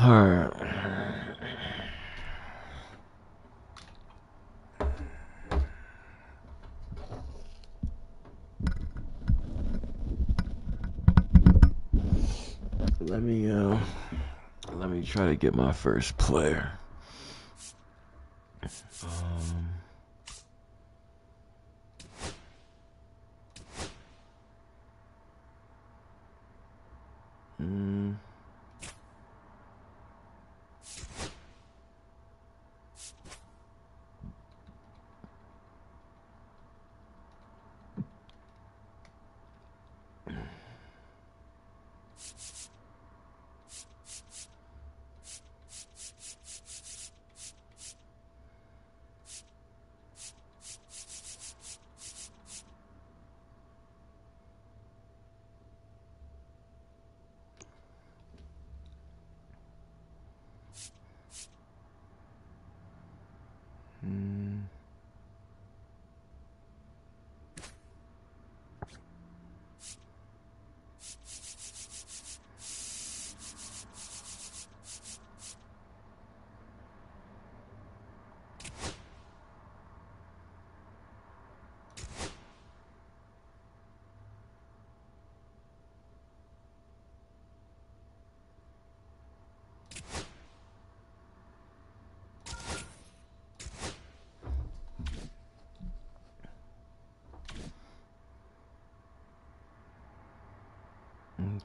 Alright. Let me try to get my first player.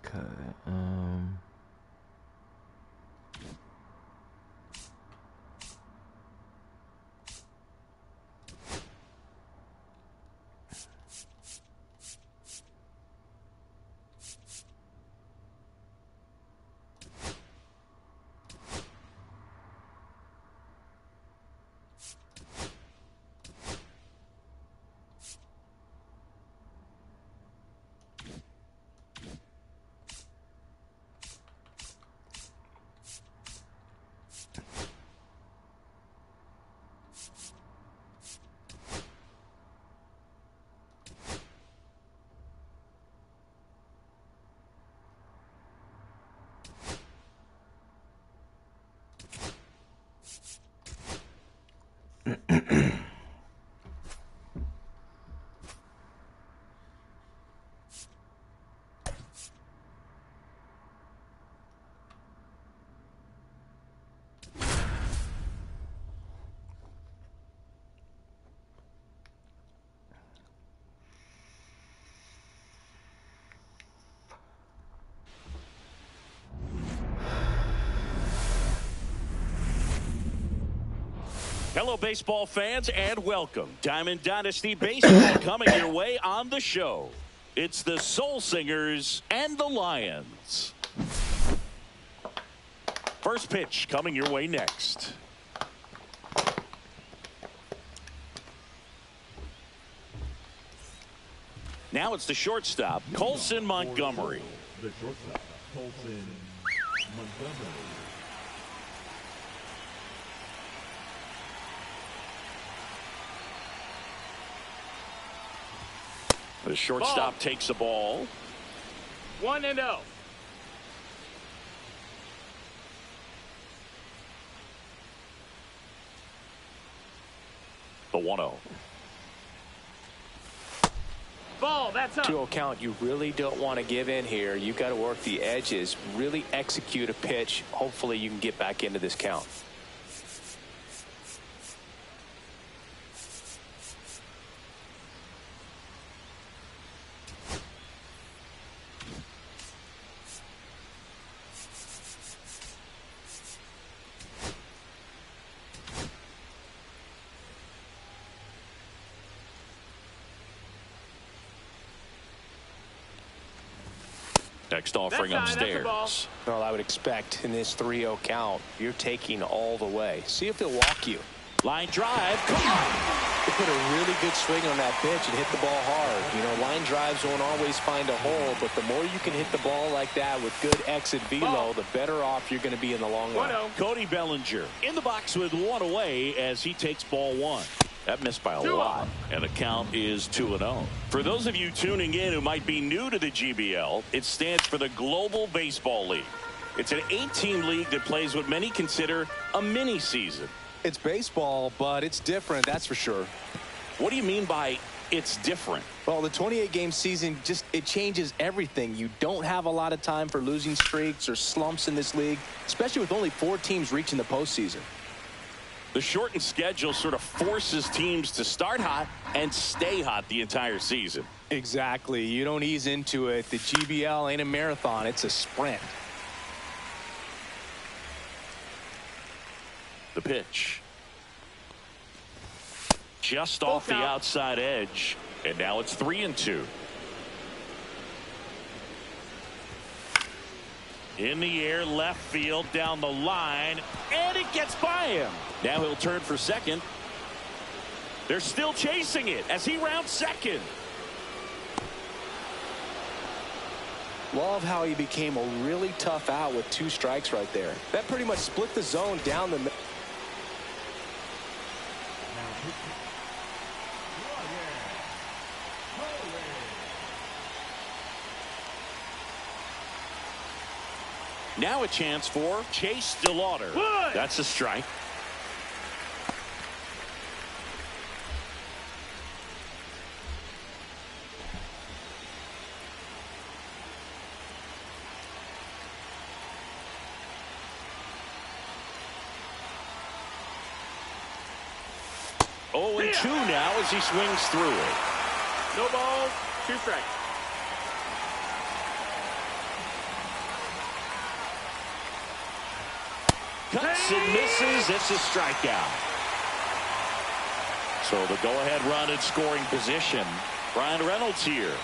Okay. Hello, baseball fans, and welcome. Diamond Dynasty Baseball coming your way on the show. It's the Soul Singers and the Lions. First pitch coming your way next. Now it's the shortstop, Colson Montgomery. The shortstop, Colson Montgomery. The shortstop takes the ball. 1-0. The 1-0. Ball, that's up. 2-0 count. You really don't want to give in here. You've got to work the edges, really execute a pitch. Hopefully you can get back into this count. Next offering upstairs. Well, I would expect in this 3-0 count, you're taking all the way. See if they'll walk you. Line drive. They put a really good swing on that pitch and hit the ball hard. You know, line drives won't always find a hole, but the more you can hit the ball like that with good exit velo, the better off you're going to be in the long run. Cody Bellinger in the box with one away as he takes ball one. That missed by a lot, and the count is 2-0. For those of you tuning in who might be new to the GBL, it stands for the Global Baseball League. It's an 8-team league that plays what many consider a mini season. It's baseball, but it's different, that's for sure. What do you mean by it's different? Well, the 28-game season, it changes everything. You don't have a lot of time for losing streaks or slumps in this league, especially with only 4 teams reaching the postseason. The shortened schedule sort of forces teams to start hot and stay hot the entire season. Exactly. You don't ease into it. The GBL ain't a marathon. It's a sprint. The pitch. Just off the outside edge. And now it's 3-2. In the air, left field, down the line, and it gets by him. Now he'll turn for second. They're still chasing it as he rounds second. Love how he became a really tough out with 2 strikes right there. That pretty much split the zone down the middle. Now a chance for Chase DeLauder. That's a strike. Oh, and 2 now as he swings through it. No balls, 2 strikes. Cuts and misses. It's a strikeout. So the go-ahead run in scoring position. Brian Reynolds here.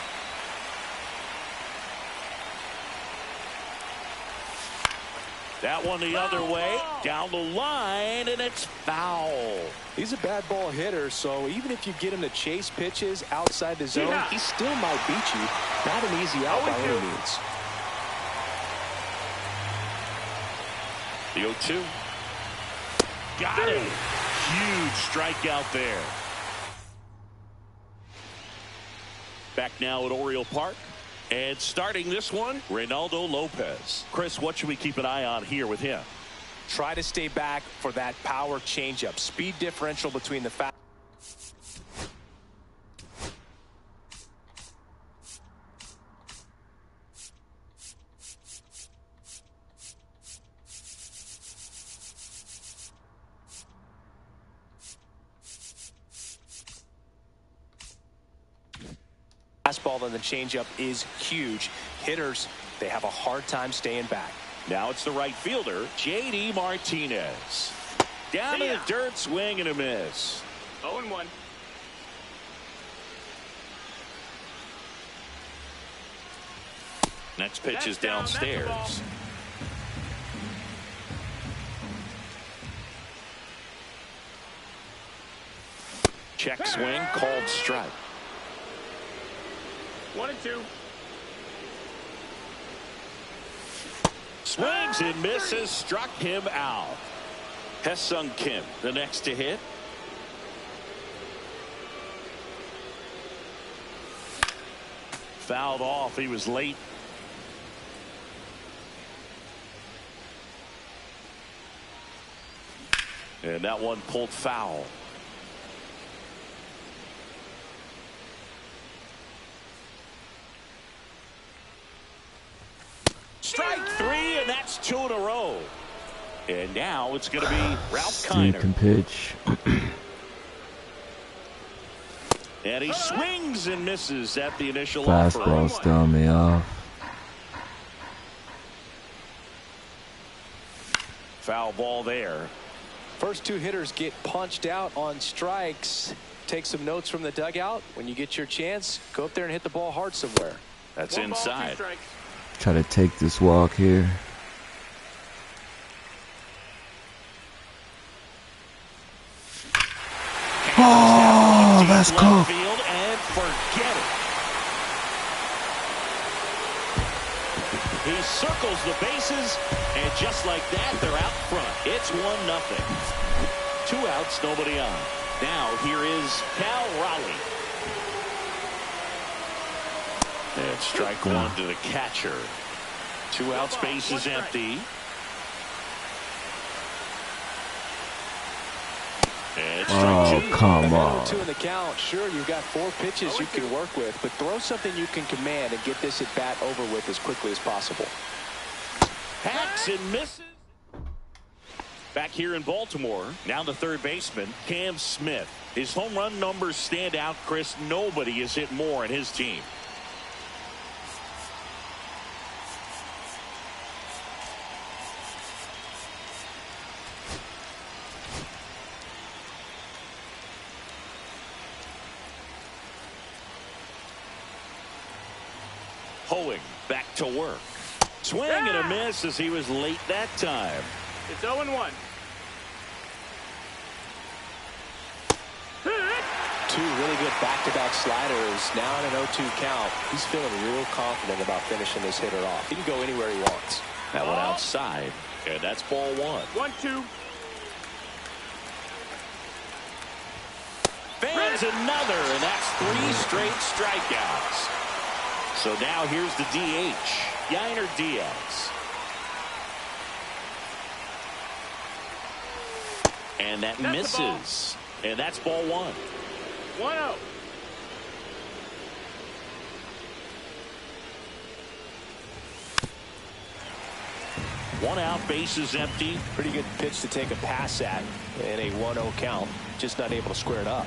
That one the other way. Down the line, and it's foul. He's a bad ball hitter, so even if you get him to chase pitches outside the zone, he still might beat you. Not an easy out by any means. The 0-2. Got him. Huge strikeout there. Back now at Oriole Park. And starting this one, Reynaldo Lopez. Chris, what should we keep an eye on here with him? Try to stay back for that power changeup. Speed differential between the fastball and the changeup is huge. Hitters, they have a hard time staying back. Now it's the right fielder, J.D. Martinez. Down in the dirt, swing and a miss. 0-1. Next pitch is downstairs. Check swing, called strike. 1-2. Swings and misses, struck him out. Hesung Kim, the next to hit. Fouled off, he was late. And that one pulled foul. Strike 3, and that's 2 in a row. And now it's going to be Ralph Kiner. Can pitch. And he swings and misses at the initial offer. Fastball's throwing me off. Foul ball there. First 2 hitters get punched out on strikes. Take some notes from the dugout. When you get your chance, go up there and hit the ball hard somewhere. That's 1 ball, 2 inside. strikes. Try to take this walk here. Oh, that's cool. Field and forget it. He circles the bases, and just like that, they're out front. It's 1-0. 2 outs, nobody on. Now here is Cal Raleigh. And strike 1 to the catcher. 2 outs, base is empty. And Oh, come on. 2 in the count. Sure, you've got 4 pitches you can work with, but throw something you can command and get this at bat over with as quickly as possible. Hacks and misses. Back here in Baltimore, now the third baseman, Cam Smith. His home run numbers stand out, Chris. Nobody has hit more in his team. Hoeing back to work. Swing and a miss as he was late that time. It's 0-1. 2 really good back-to-back sliders. Now in an 0-2 count. He's feeling real confident about finishing this hitter off. He can go anywhere he wants. That one outside, and that's ball 1. 1-2. Fans another, and that's 3 straight strikeouts. So now here's the DH, Yainer Diaz. And that misses. And that's ball 1. 1-0. One out, base is empty. Pretty good pitch to take a pass at in a 1-0 count. Just not able to square it up.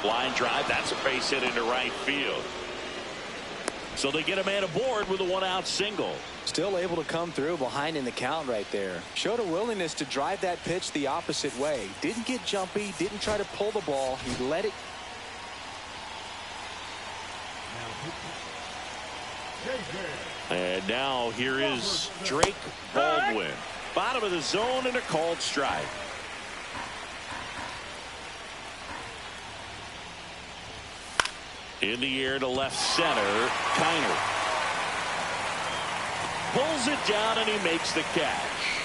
Line drive, that's a base hit into right field. So they get a man aboard with a 1-out single. Still able to come through behind in the count right there. Showed a willingness to drive that pitch the opposite way. Didn't get jumpy, didn't try to pull the ball. He let it. And now here is Drake Baldwin. Bottom of the zone and a called strike. In the air to left center, Kiner pulls it down and he makes the catch.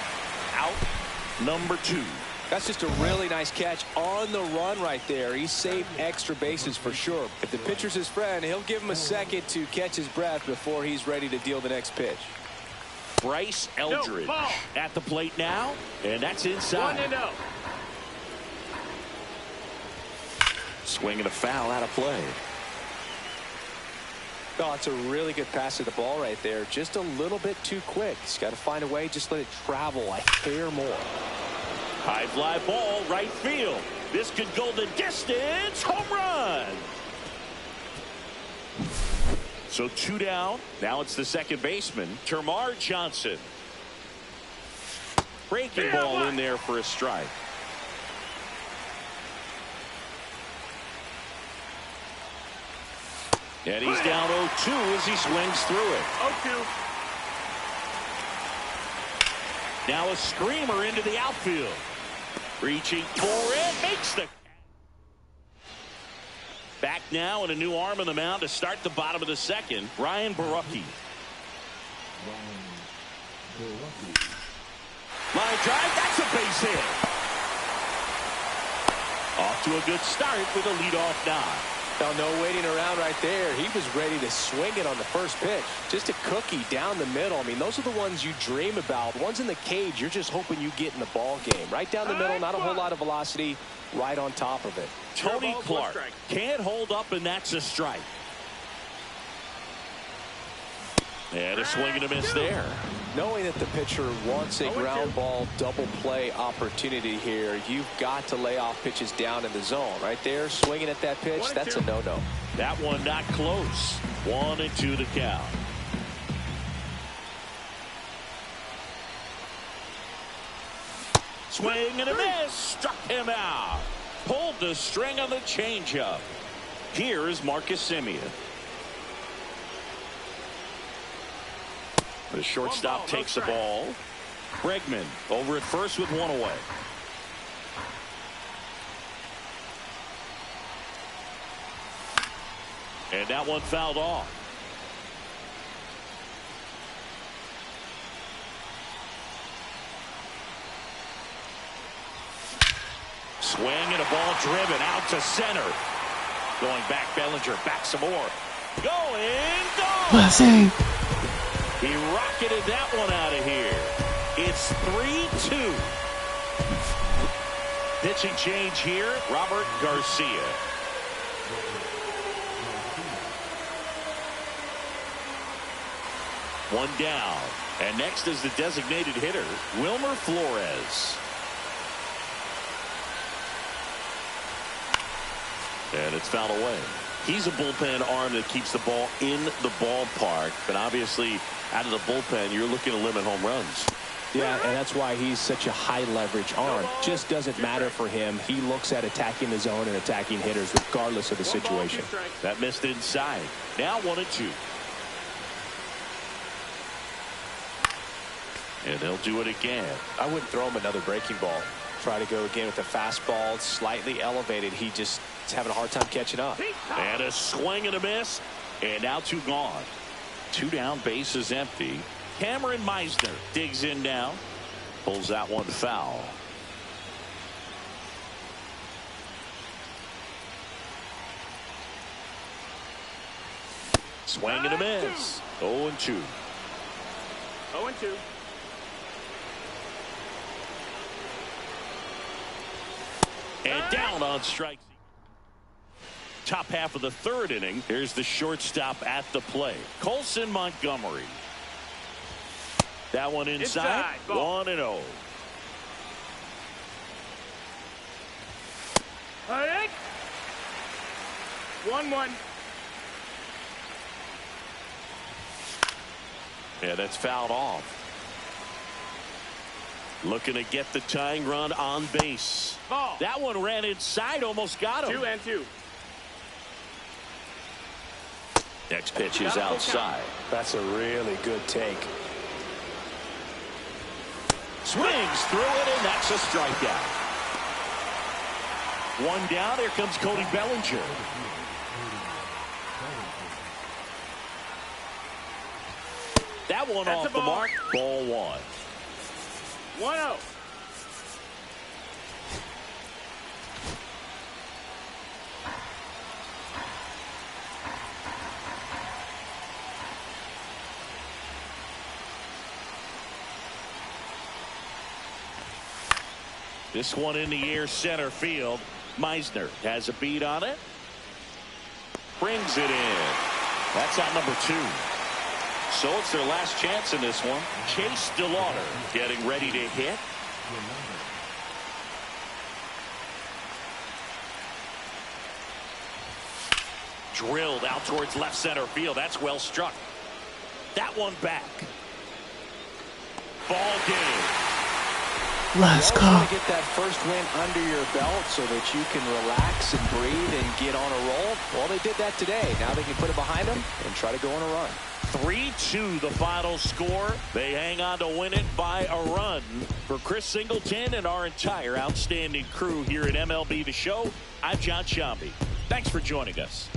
Out number 2. That's just a really nice catch on the run right there. He saved extra bases for sure. If the pitcher's his friend, he'll give him a second to catch his breath before he's ready to deal the next pitch. Bryce Eldridge at the plate now, and that's inside. 1-0. Swing and a foul out of play. Oh, it's a really good pass to the ball right there. Just a little bit too quick. He's got to find a way. Just let it travel a hair more. High fly ball, right field. This could go the distance. Home run. So 2 down. Now it's the second baseman, Termarr Johnson. Breaking ball in there for a strike. And he's down 0-2 as he swings through it. 0-2. Now a screamer into the outfield. Reaching for it, makes the. Back now and a new arm on the mound to start the bottom of the second, Ryan Borucki. Line drive, that's a base hit. Off to a good start with a leadoff knock. No waiting around right there. He was ready to swing it on the first pitch. Just a cookie down the middle. I mean, those are the ones you dream about. Ones in the cage, you're just hoping you get in the ball game. Right down the middle, not a whole lot of velocity, right on top of it. Tony Clark can't hold up, and that's a strike. And a swing and a miss there. Knowing that the pitcher wants a ground ball double play opportunity here, you've got to lay off pitches down in the zone. Right there, swinging at that pitch, that's a no-no. That one not close. 1-2 to count. Swing and a miss. Struck him out. Pulled the string on the changeup. Here is Marcus Semien. The shortstop takes the ball. Bregman over at first with 1 away. And that one fouled off. Swing and a ball driven out to center. Going back, Bellinger, back some more. Going, gone! Let's see. He rocketed that one out of here. It's 3-2. Pitching change here, Robert Garcia. One down. And next is the designated hitter, Wilmer Flores. And it's fouled away. He's a bullpen arm that keeps the ball in the ballpark. But obviously, out of the bullpen, you're looking to limit home runs. Yeah, and that's why he's such a high leverage arm. Just doesn't matter for him. He looks at attacking the zone and attacking hitters regardless of the situation. That missed inside. Now 1-2. And they'll do it again. I wouldn't throw him another breaking ball. Try to go again with the fastball slightly elevated. He just is having a hard time catching up. And a swing and a miss. And now 2 gone. 2 down, base is empty. Cameron Meisner digs in now. Pulls that one foul. Swing and a miss. 0-2. 0-2. And down on strikes. Top half of the 3rd inning. Here's the shortstop at the plate. Colson Montgomery. That one inside. 1-0. All right. 1-1. Yeah, that's fouled off. Looking to get the tying run on base. Ball. That one ran inside, almost got him. 2-2. Next pitch is outside. That's a really good take. Swings through it, and that's a strikeout. 1 down. Here comes Cody Bellinger. That one That's off a the ball. mark. Ball 1. 1-0. This one in the air, center field. Meisner has a beat on it. Brings it in. That's out number 2. So it's their last chance in this one. Chase DeLauder getting ready to hit. Drilled out towards left center field. That's well struck. That one back. Ball game. Let's You go. always want to get that first win under your belt so that you can relax and breathe and get on a roll. Well, they did that today. Now they can put it behind them and try to go on a run. 3-2 the final score. They hang on to win it by a run. For Chris Singleton and our entire outstanding crew here at MLB The Show, I'm John Shambi. Thanks for joining us.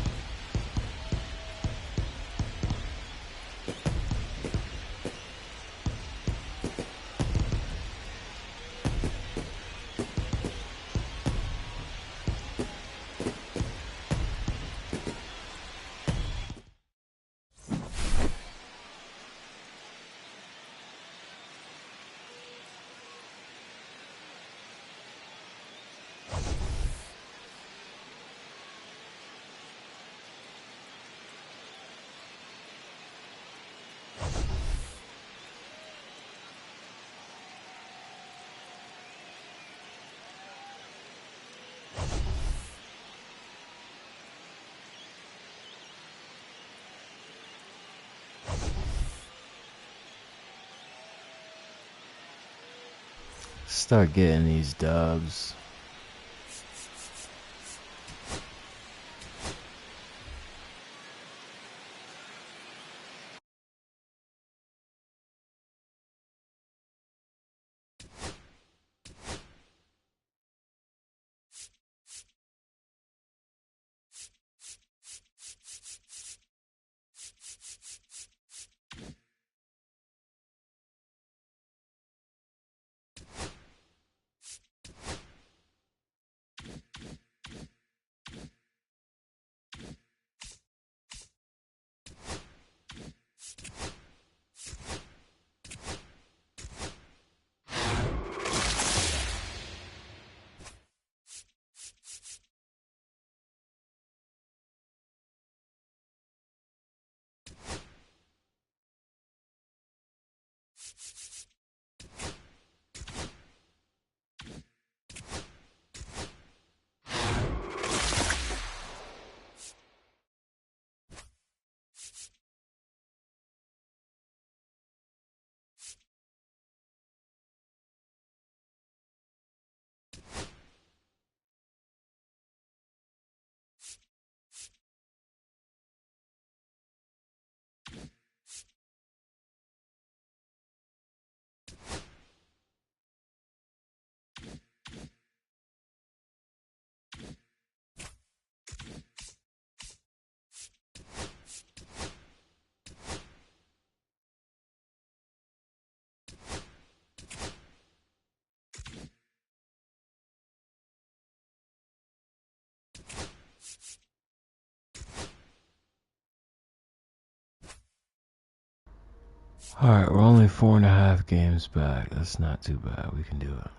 Start getting these dubs. Alright, we're only 4.5 games back. That's not too bad. We can do it.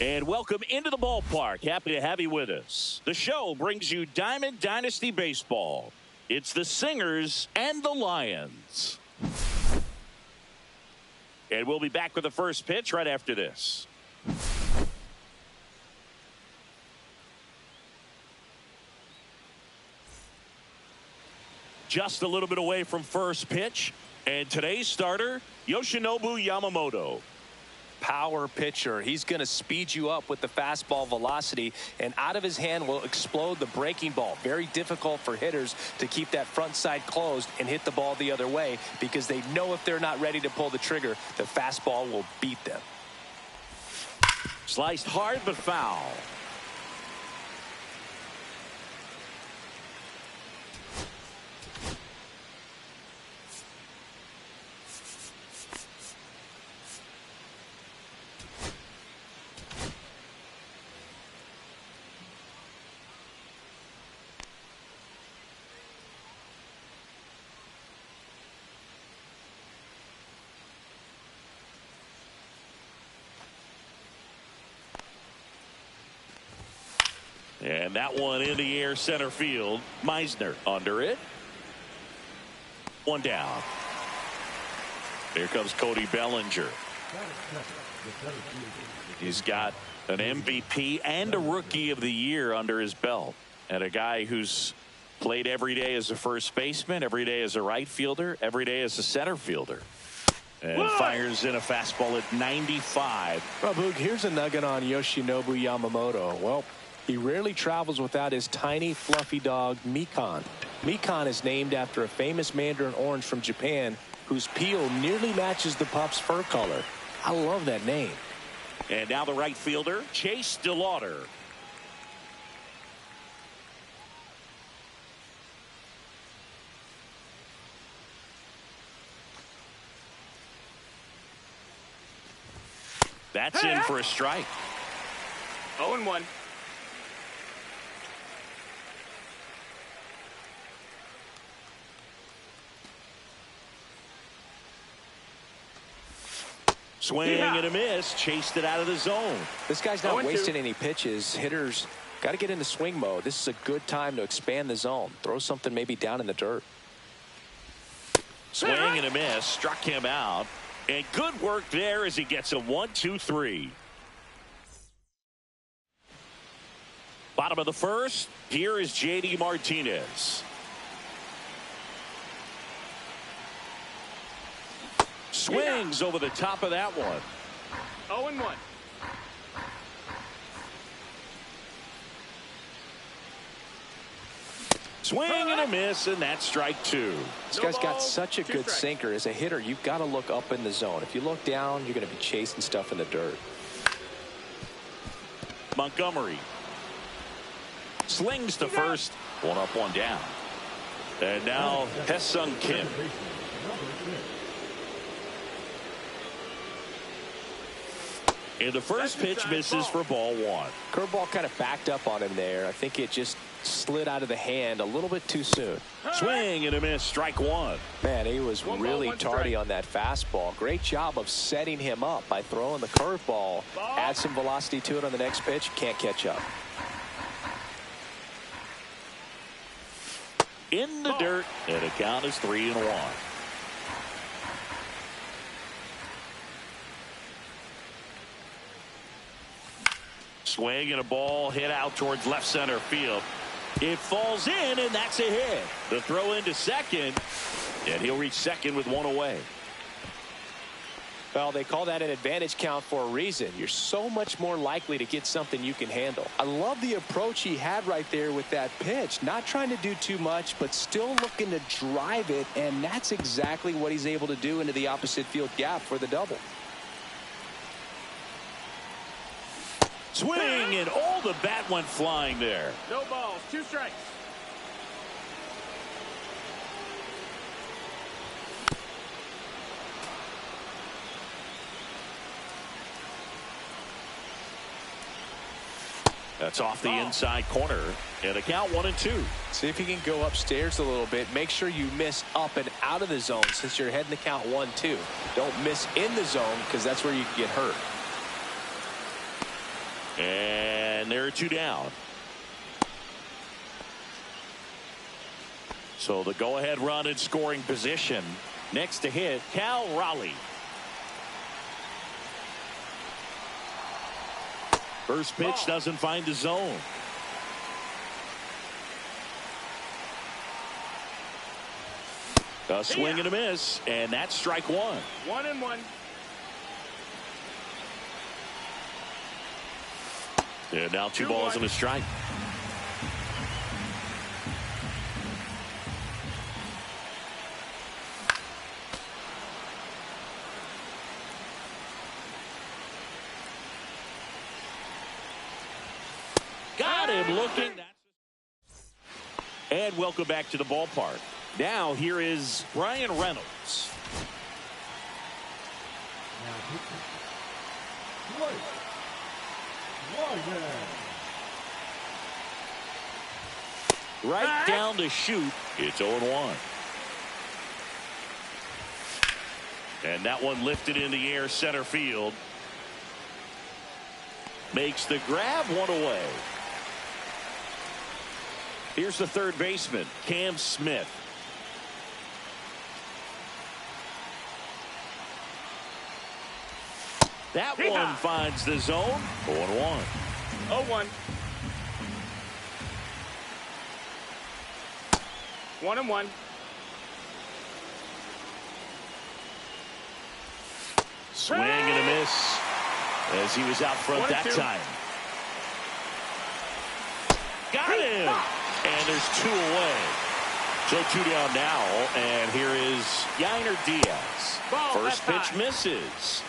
And welcome into the ballpark. Happy to have you with us. The show brings you Diamond Dynasty Baseball. It's the Singers and the Lions. And we'll be back with the first pitch right after this. Just a little bit away from first pitch. And today's starter, Yoshinobu Yamamoto. Power pitcher. He's going to speed you up with the fastball velocity, and out of his hand will explode the breaking ball. Very difficult for hitters to keep that front side closed and hit the ball the other way, because they know if they're not ready to pull the trigger, the fastball will beat them. Sliced hard but foul. And that one in the air center field. Meisner under it. One down. Here comes Cody Bellinger. He's got An MVP and a Rookie of the Year under his belt, and a guy who's played every day as a first baseman, every day as a right fielder, every day as a center fielder. And fires in a fastball at 95. Well, Boog, here's a nugget on Yoshinobu Yamamoto. Well, he rarely travels without his tiny, fluffy dog, Mikan. Mikan is named after a famous mandarin orange from Japan whose peel nearly matches the pup's fur color. I love that name. And now the right fielder, Chase DeLauder. That's in for a strike. 0-1. Swing and a miss. Chased it out of the zone. This guy's not wasting any pitches. Hitters got to get into swing mode. This is a good time to expand the zone. Throw something maybe down in the dirt. Swing and a miss. Struck him out. And good work there as he gets a 1-2-3. Bottom of the first. Here is J.D. Martinez. Swings over the top of that one. 0-1. Swing and a miss, and that's strike two. This guy's got such a good sinker. As a hitter, you've got to look up in the zone. If you look down, you're going to be chasing stuff in the dirt. Montgomery slings to first. One up, one down. And now Hesung Kim. And the first pitch misses for ball one. Curveball kind of backed up on him there. I think it just slid out of the hand a little bit too soon. Swing and a miss, strike one. Man, he was really tardy on that fastball. Great job of setting him up by throwing the curveball. Add some velocity to it on the next pitch. Can't catch up. In the dirt, and the count is 3-1. Swing and a ball hit out towards left center field. It falls in, and that's a hit. The throw into second, and he'll reach second with one away. Well, they call that an advantage count for a reason. You're so much more likely to get something you can handle. I love the approach he had right there with that pitch. Not trying to do too much, but still looking to drive it, and that's exactly what he's able to do into the opposite field gap for the double. Swing, and all the bat went flying there. No balls, 2 strikes. That's off the inside corner, and a count 1-2. See if you can go upstairs a little bit. Make sure you miss up and out of the zone since you're heading to count 1-2. Don't miss in the zone because that's where you can get hurt. And there are 2 down. So the go-ahead run in scoring position. Next to hit, Cal Raleigh. First pitch doesn't find the zone. A swing and a miss, and that's strike one. 1-1. And now 2 balls and a strike. Got him looking. And welcome back to the ballpark. Now here is Brian Reynolds. Right down to shoot. It's 0-1. And that one lifted in the air center field. Makes the grab, one away. Here's the third baseman, Cam Smith. That one finds the zone. 0-1. 0-1. 1-1. Swing and a miss as he was out front that time. Got him. And there's 2 away. So 2 down now. And here is Yainer Diaz. First pitch misses.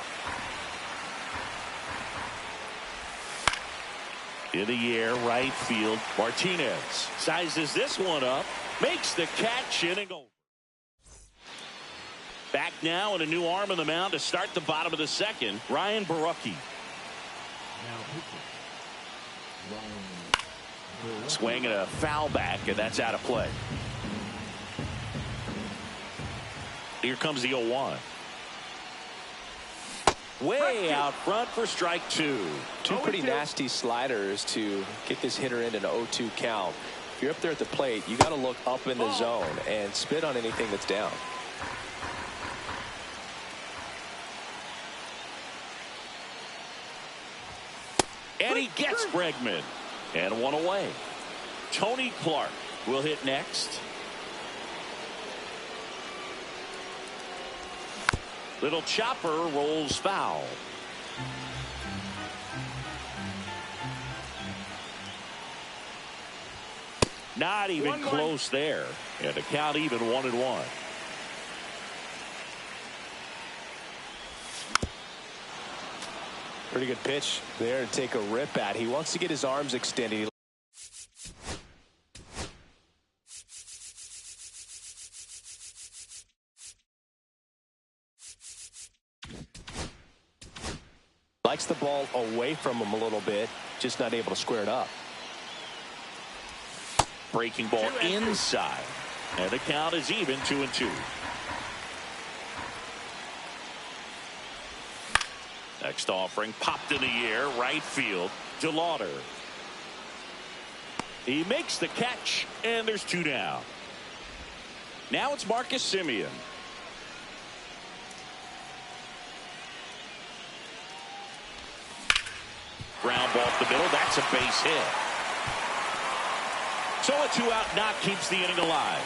In the air, right field. Martinez sizes this one up. Makes the catch, inning over. Back now and a new arm on the mound to start the bottom of the second. Ryan Borucki. Now pitching. Ryan Borucki. Swing and a foul back, and that's out of play. Here comes the 0-1. Way out front for strike 2. 2 pretty nasty sliders to get this hitter in an 0-2 count. If you're up there at the plate, you got to look up in the zone and spit on anything that's down. And he gets Bregman. And 1 away. Tony Clark will hit next. Little chopper rolls foul. Not even close there. And the count even 1-1. Pretty good pitch there to take a rip at. He wants to get his arms extended. Likes the ball away from him a little bit, just not able to square it up. Breaking ball inside. And the count is even 2-2. Next offering popped in the air, right field. DeLauder. He makes the catch, and there's 2 down. Now it's Marcus Semien. Ground ball up the middle. That's a base hit. So a 2-out knock keeps the inning alive.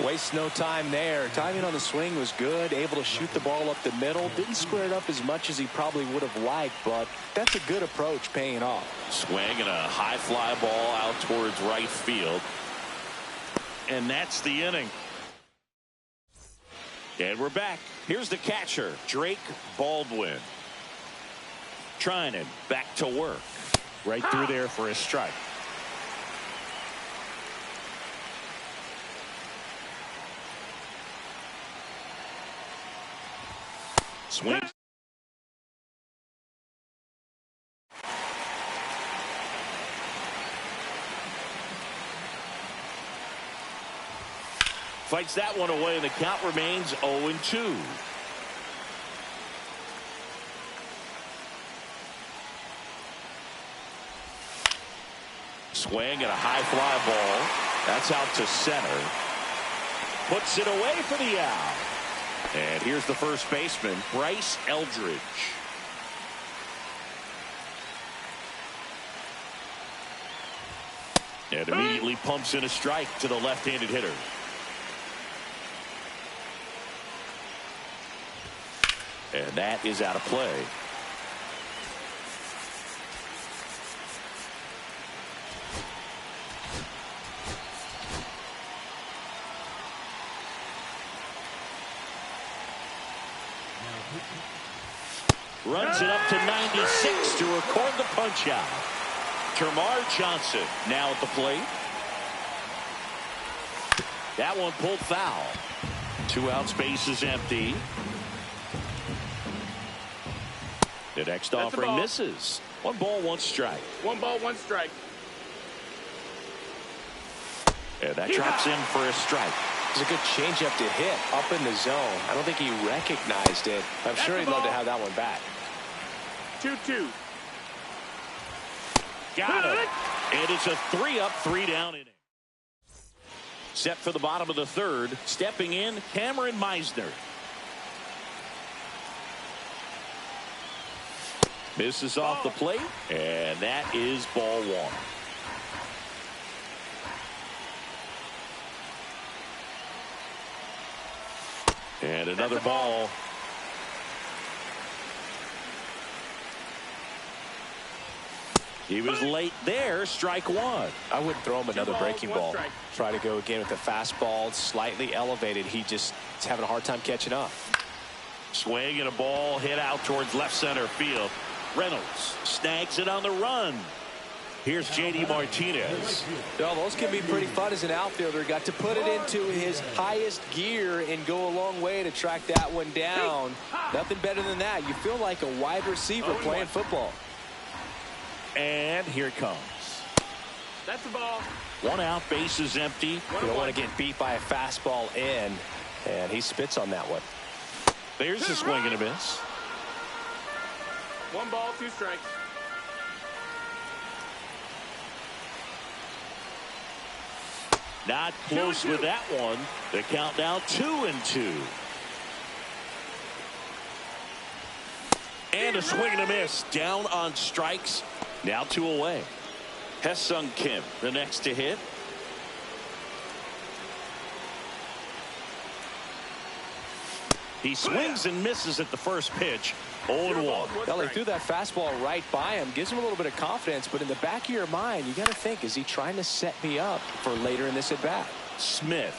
Waste no time there. Timing on the swing was good. Able to shoot the ball up the middle. Didn't square it up as much as he probably would have liked, but that's a good approach paying off. Swing and a high fly ball out towards right field. And that's the inning. And we're back. Here's the catcher, Drake Baldwin. Trinan back to work. Right through there for a strike. Swing. Fights that one away, and the count remains 0-2. Swing and a high fly ball. That's out to center. Puts it away for the out. And here's the first baseman, Bryce Eldridge. And immediately pumps in a strike to the left-handed hitter. And that is out of play. Runs it up to 96 to record the punch out. Termarr Johnson now at the plate. That one pulled foul. 2 out, space is empty. The next offering misses. 1 ball, 1 strike. 1 ball, 1 strike. And that drops in for a strike. It's a good changeup to hit up in the zone. I don't think he recognized it. I'm sure he'd love to have that one back. 2-2. Got it. And it's a 3-up, 3-down inning. Set for the bottom of the third. Stepping in, Cameron Meisner. Misses off the plate, and that is ball one. And another ball. He was late there. Strike one. I wouldn't throw him another breaking ball. Try to go again with the fastball, slightly elevated. He just is having a hard time catching up. Swing and a ball hit out towards left center field. Reynolds snags it on the run. Here's J.D. Martinez. Well, those can be pretty fun as an outfielder. Got to put it into his highest gear and go a long way to track that one down. Nothing better than that. You feel like a wide receiver playing football. And here it comes. That's the ball. One out, bases empty. You don't want to get beat by a fastball in, and he spits on that one. There's the swing and a miss. 1 ball, 2 strikes. Not close with that one. The count now 2-2. And a swing and a miss. Down on strikes. Now 2 away. Hesung Kim, the next to hit. He swings and misses at the first pitch. 0-1. Well, he threw that fastball right by him. Gives him a little bit of confidence, but in the back of your mind, you got to think, is he trying to set me up for later in this at bat? Smith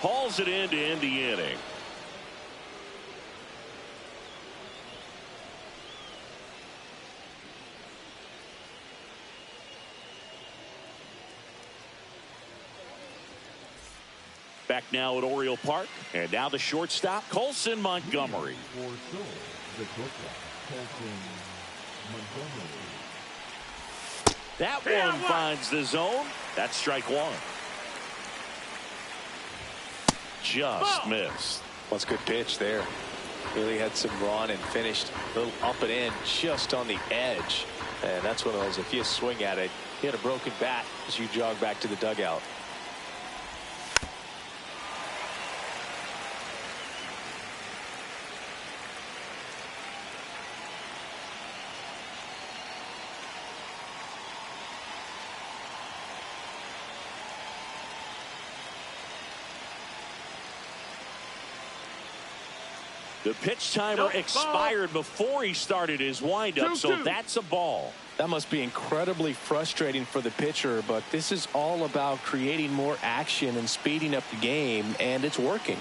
hauls it in to end the inning. Back now at Oriole Park, and now the shortstop, Colson Montgomery. That one finds the zone. That's strike one. Just missed. That's a good pitch there. Really had some run and finished a little up and in just on the edge. And that's one of those, if you swing at it, you had a broken bat as you jog back to the dugout. The pitch timer expired before he started his windup, so that's a ball. That must be incredibly frustrating for the pitcher, but this is all about creating more action and speeding up the game, and it's working.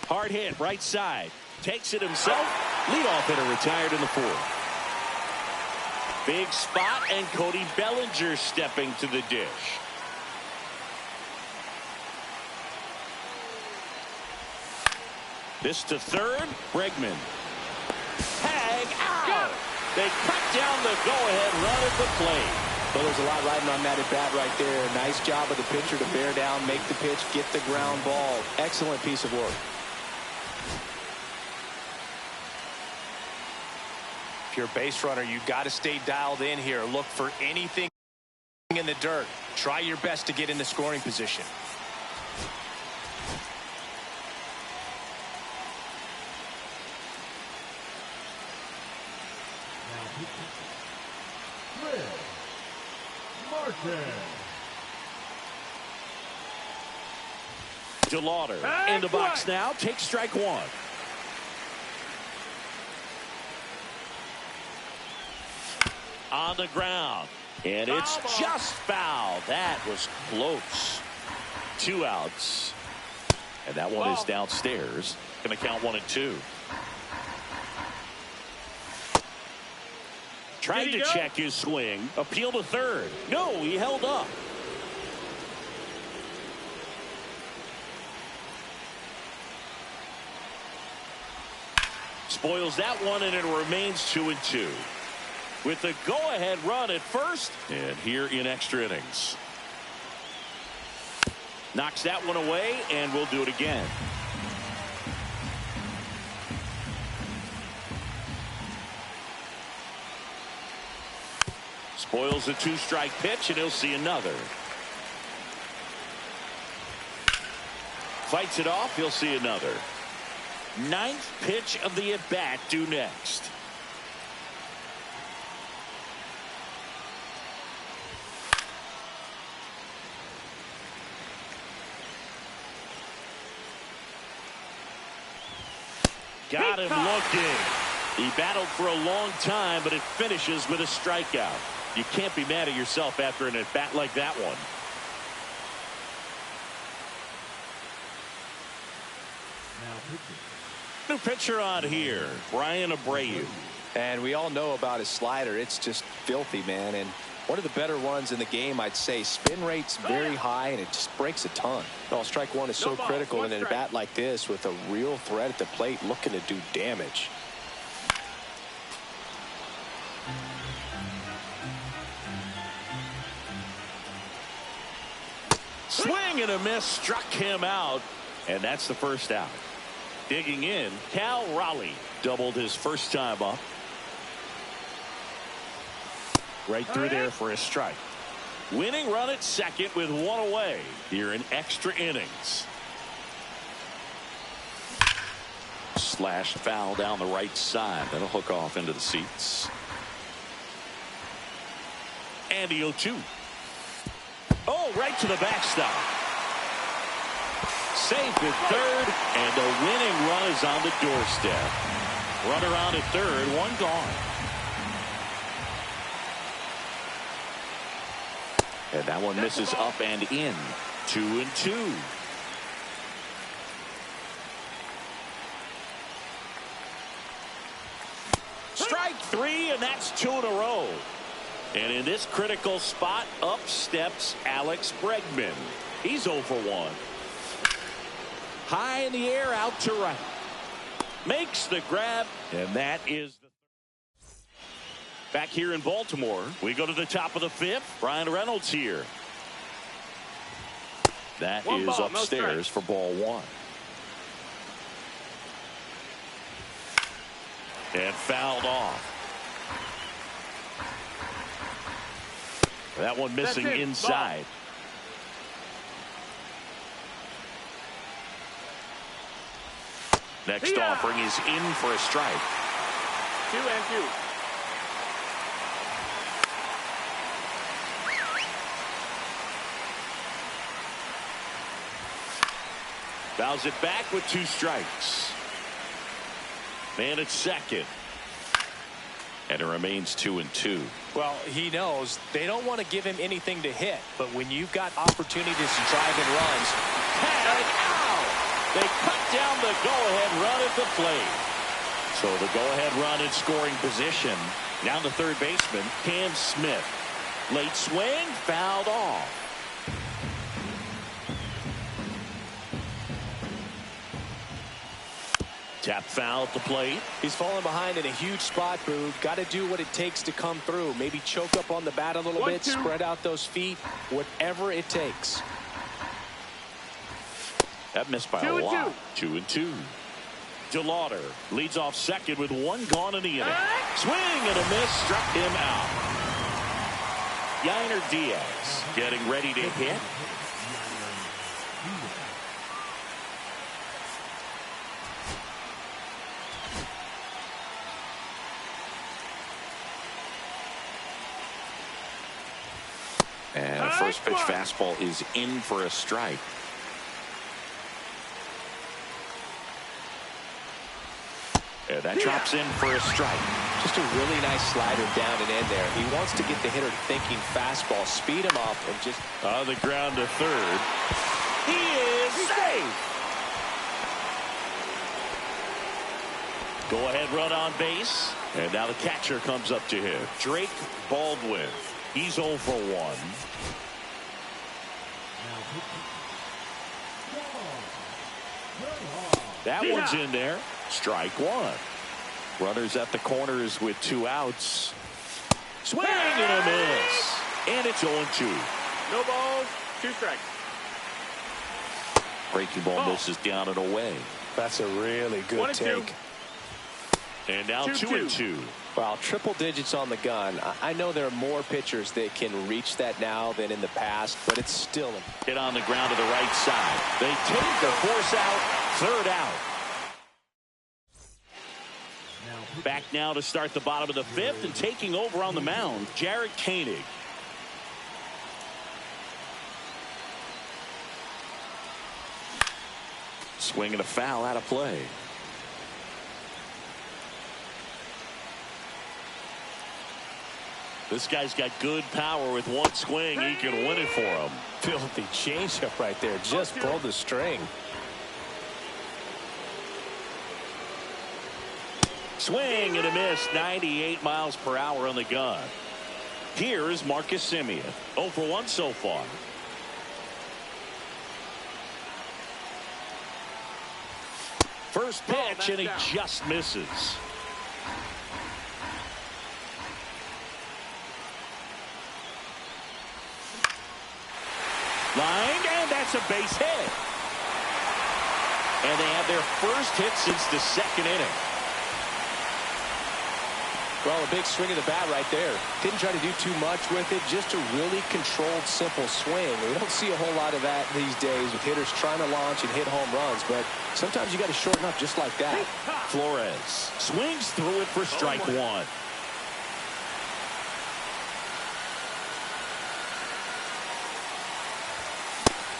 Hard hit, right side. Takes it himself. Leadoff hitter retired in the 4th. Big spot, and Cody Bellinger stepping to the dish. This to third. Bregman. Tag out. They cut down the go-ahead run at the plate. Well, there's a lot riding on that at bat right there. Nice job of the pitcher to bear down, make the pitch, get the ground ball. Excellent piece of work. If you're a base runner, you got to stay dialed in here. Look for anything in the dirt. Try your best to get in the scoring position. DeLauder in the box now. Takes strike one. On the ground. And it's just foul. That was close. 2 outs. And that one is downstairs. Going to count 1-2. Tried to check his swing. Appeal to third. No, he held up. Spoils that one, and it remains 2-2. With the go-ahead run at first, and here in extra innings. Knocks that one away, and we'll do it again. Spoils a 2-strike pitch, and he'll see another. Fights it off. He'll see another. Ninth pitch of the at-bat due next. Got him looking. He battled for a long time, but it finishes with a strikeout. You can't be mad at yourself after an at-bat like that one. New pitcher on here, Brian Abreu. And we all know about his slider. It's just filthy, man. And one of the better ones in the game, I'd say. Spin rate's very high, and it just breaks a ton. Well, strike one is so critical in a bat like this with a real threat at the plate looking to do damage. Swing and a miss, struck him out, and that's the first out. Digging in, Cal Raleigh doubled his first time up. Right through there for a strike. Winning run at second with one away here in extra innings. Slash foul down the right side. That'll hook off into the seats. And the 0-2. Oh, right to the backstop. Safe at third, and the winning run is on the doorstep. Runner on at third, one gone. And that one misses up and in. 2-2. Strike three, and that's 2 in a row. And in this critical spot, up steps Alex Bregman. He's 0 for 1. High in the air, out to right. Makes the grab, and that is the back here in Baltimore. We go to the top of the fifth. Brian Reynolds here. That One is ball, upstairs for ball one. And fouled off. That one missing inside. Next offering is in for a strike. 2-2. Fouls it back with 2 strikes. Man at second. And it remains 2-2. Well, he knows they don't want to give him anything to hit, but when you've got opportunities to drive in runs, Tag out. They cut down the go-ahead run at the plate. So the go-ahead run in scoring position. Now the third baseman, Cam Smith. Late swing, fouled off. Tap foul at the plate. he's falling behind in a huge spot, Boog. Got to do what it takes to come through. Maybe choke up on the bat a little bit, spread out those feet, whatever it takes. That missed by a lot. 2-2. DeLauder leads off second with 1 gone in the inning. Swing and a miss, struck him out. Yainer Diaz getting ready to hit. And a first pitch fastball is in for a strike. And that drops in for a strike. Just a really nice slider down and in there. He wants to get the hitter thinking fastball, speed him up, and just on the ground to third. He is safe. Go ahead run on base. And now the catcher comes up to him. Drake Baldwin. He's 0 for 1. That one's in there. Strike one. Runners at the corners with 2 outs. Swing and a miss. And it's 0-2. No balls, 2 strikes. Breaking ball misses down and away. that's a really good take. And now 2-2. Well, triple digits on the gun. I know there are more pitchers that can reach that now than in the past, but it's still hit on the ground to the right side. They take the force out. Third out. Back now to start the bottom of the fifth, and taking over on the mound, Jarrett Koenig. Swing and a foul out of play. This guy's got good power. With one swing, he can win it for him. Filthy changeup right there. Just pulled the string. Swing and a miss. 98 miles per hour on the gun. Here's Marcus Semien. 0 for 1 so far. First pitch, and he just misses. Line, and that's a base hit. And they have their first hit since the second inning. Well, a big swing of the bat right there. Didn't try to do too much with it. Just a really controlled, simple swing. We don't see a whole lot of that these days with hitters trying to launch and hit home runs. But sometimes you got to shorten up just like that. Flores swings through it for strike one.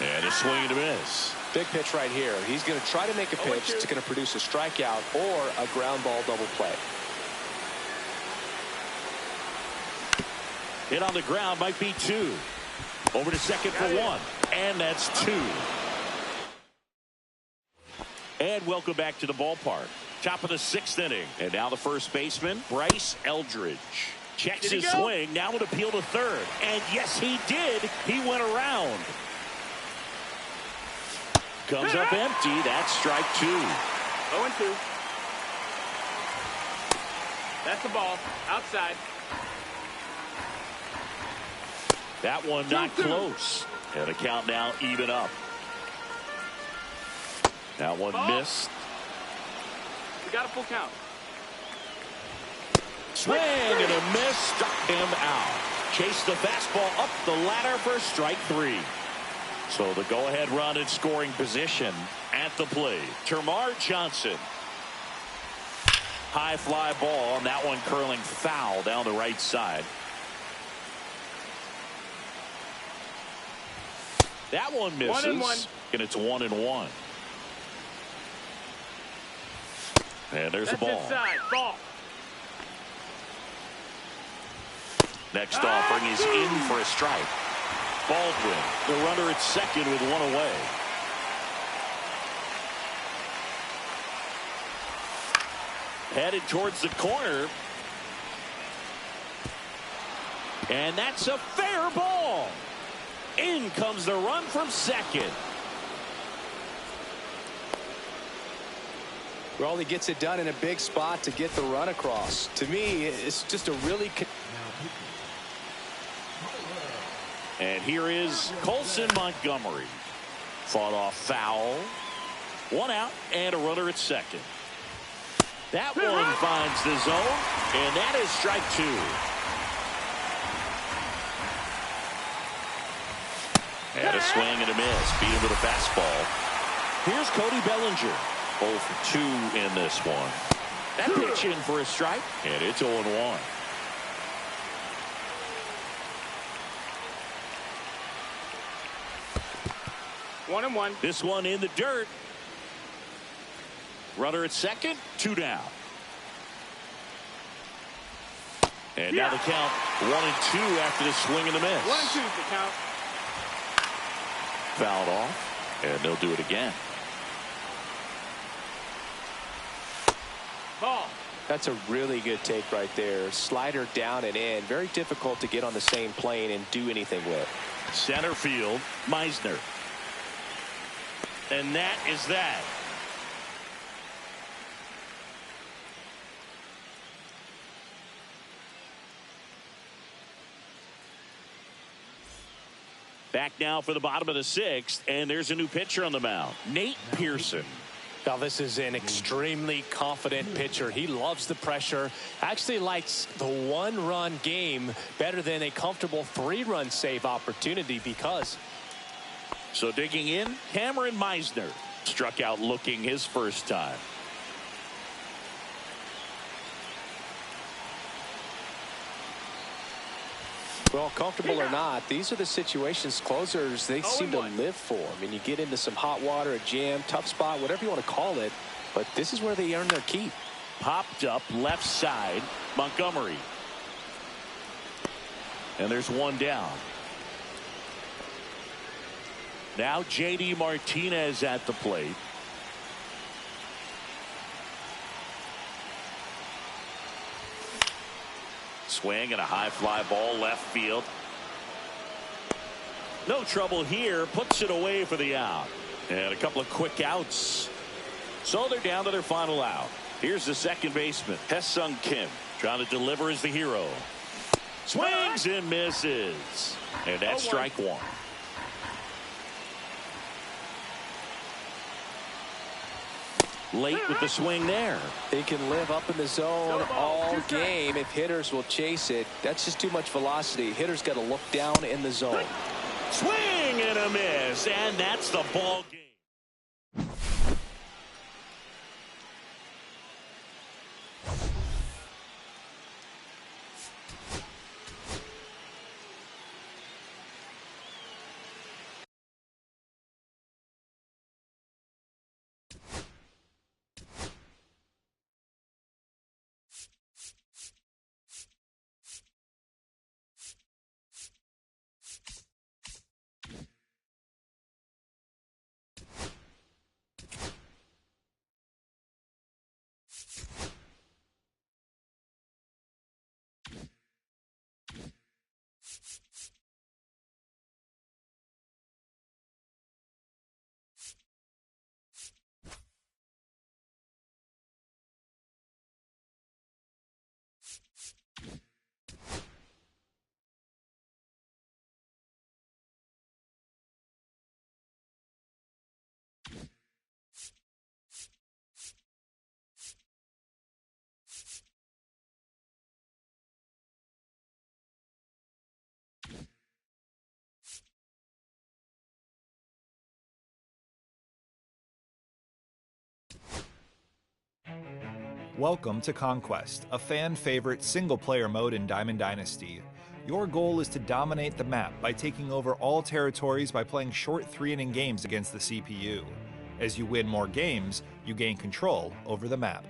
And a swing and a miss. Big pitch right here. He's going to try to make a pitch that's going to produce a strikeout or a ground ball double play. Hit on the ground, might be 2. Over to second for 1. And that's 2. And welcome back to the ballpark. Top of the 6th inning. And now the first baseman, Bryce Eldridge. Checks his swing. Now an appeal to third. And yes, he did. He went around. Comes up empty. That's strike 2. 0-2. That's the ball. Outside. That one not close. And the count now even up. That one missed. We got a full count. Swing and a miss. Struck him out. Chased the fastball up the ladder for strike 3. So the go-ahead run in scoring position at the plate. Termarr Johnson. High fly ball, and that one curling foul down the right side. That one misses. 1-1. And it's 1-1. And there's the ball. Inside. Ball. Next offering is in for a strike. Baldwin, the runner at second with 1 away. Headed towards the corner. And that's a fair ball. In comes the run from second. Well, he gets it done in a big spot to get the run across. To me, it's just a really... And here is Colson Montgomery. Fought off foul. 1 out and a runner at second. That one finds the zone, and that is strike 2. And a swing and a miss. Beat him with a fastball. Here's Cody Bellinger. 0 for 2 in this one. That pitch in for a strike, and it's 0-1. One and one. This one in the dirt. Runner at second, 2 down. And now the count 1-2 after the swing and the miss. 1-2 the count. Fouled off, and they'll do it again. Ball. That's a really good take right there. Slider down and in. Very difficult to get on the same plane and do anything with. Center field, Meisner. And that is that. Back now for the bottom of the 6th, and there's a new pitcher on the mound, Nate Pearson. Now, this is an extremely confident pitcher. He loves the pressure. Actually likes the one-run game better than a comfortable three-run save opportunity because. So digging in, Cameron Meisner struck out looking his first time. Well, comfortable or not, these are the situations closers they seem to live for. I mean, you get into some hot water, a jam, tough spot, whatever you want to call it, but this is where they earn their keep. Popped up left side, Montgomery. And there's one down. Now J.D. Martinez at the plate. Swing and a high fly ball left field. No trouble here. Puts it away for the out. And a couple of quick outs. So they're down to their final out. Here's the second baseman, Hye-Sung Kim, trying to deliver as the hero. Swings and misses. And that's strike one. Late with the swing there. They can live up in the zone all game if hitters will chase it. That's just too much velocity. Hitters got to look down in the zone. Swing and a miss, and that's the ball game. Welcome to Conquest, a fan-favorite single-player mode in Diamond Dynasty. Your goal is to dominate the map by taking over all territories by playing short 3-inning games against the CPU. As you win more games, you gain control over the map.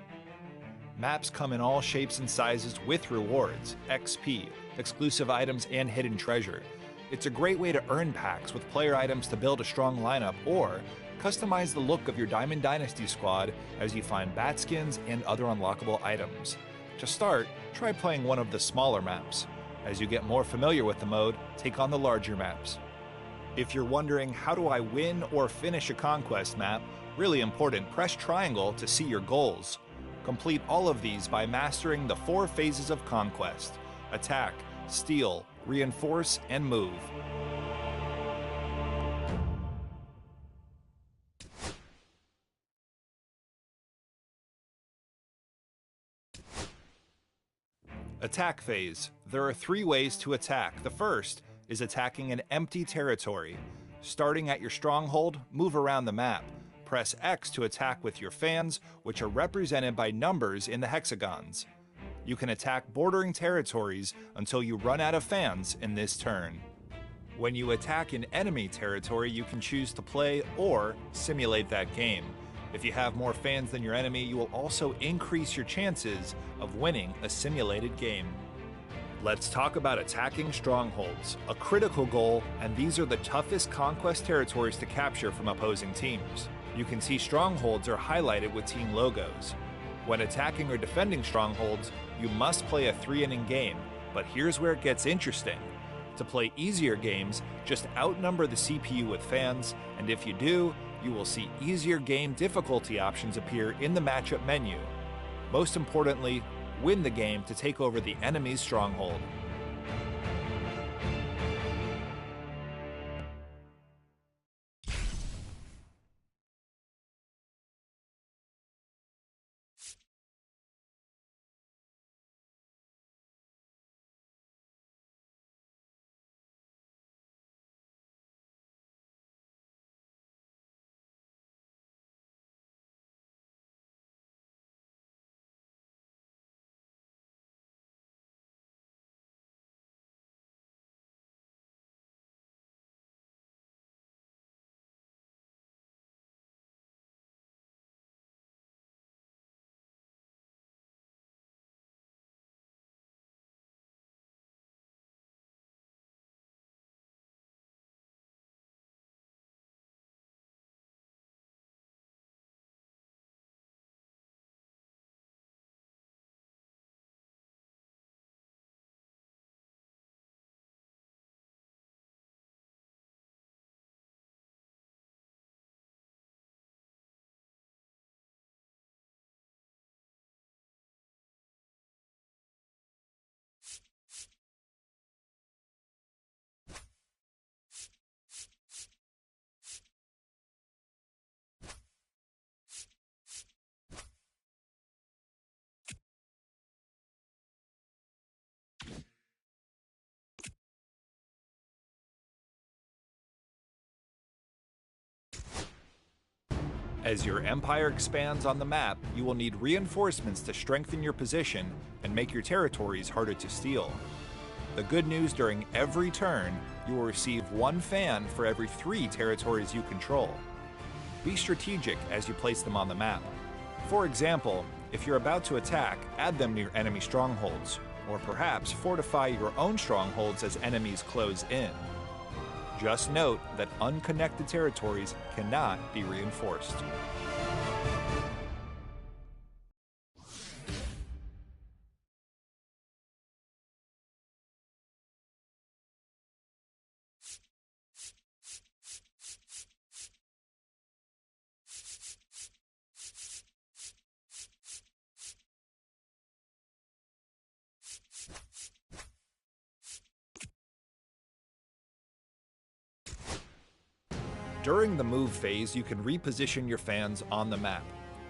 Maps come in all shapes and sizes with rewards, XP, exclusive items, and hidden treasure. It's a great way to earn packs with player items to build a strong lineup, or customize the look of your Diamond Dynasty squad as you find bat skins and other unlockable items. To start, try playing one of the smaller maps. As you get more familiar with the mode, take on the larger maps. If you're wondering how do I win or finish a Conquest map, really important, press triangle to see your goals. Complete all of these by mastering the 4 phases of Conquest: attack, steal, reinforce, and move. Attack phase. There are 3 ways to attack. The first is attacking an empty territory. Starting at your stronghold, move around the map. Press X to attack with your fans, which are represented by numbers in the hexagons. You can attack bordering territories until you run out of fans in this turn. When you attack an enemy territory, you can choose to play or simulate that game. If you have more fans than your enemy, you will also increase your chances of winning a simulated game. Let's talk about attacking strongholds, a critical goal, and these are the toughest Conquest territories to capture from opposing teams. You can see strongholds are highlighted with team logos. When attacking or defending strongholds, you must play a 3-inning game, but here's where it gets interesting. To play easier games, just outnumber the CPU with fans, and if you do, you will see easier game difficulty options appear in the matchup menu. Most importantly, win the game to take over the enemy's stronghold. As your empire expands on the map, you will need reinforcements to strengthen your position and make your territories harder to steal. The good news: during every turn, you will receive 1 fan for every 3 territories you control. Be strategic as you place them on the map. For example, if you're about to attack, add them to your enemy strongholds, or perhaps fortify your own strongholds as enemies close in. Just note that unconnected territories cannot be reinforced. During the move phase, you can reposition your fans on the map.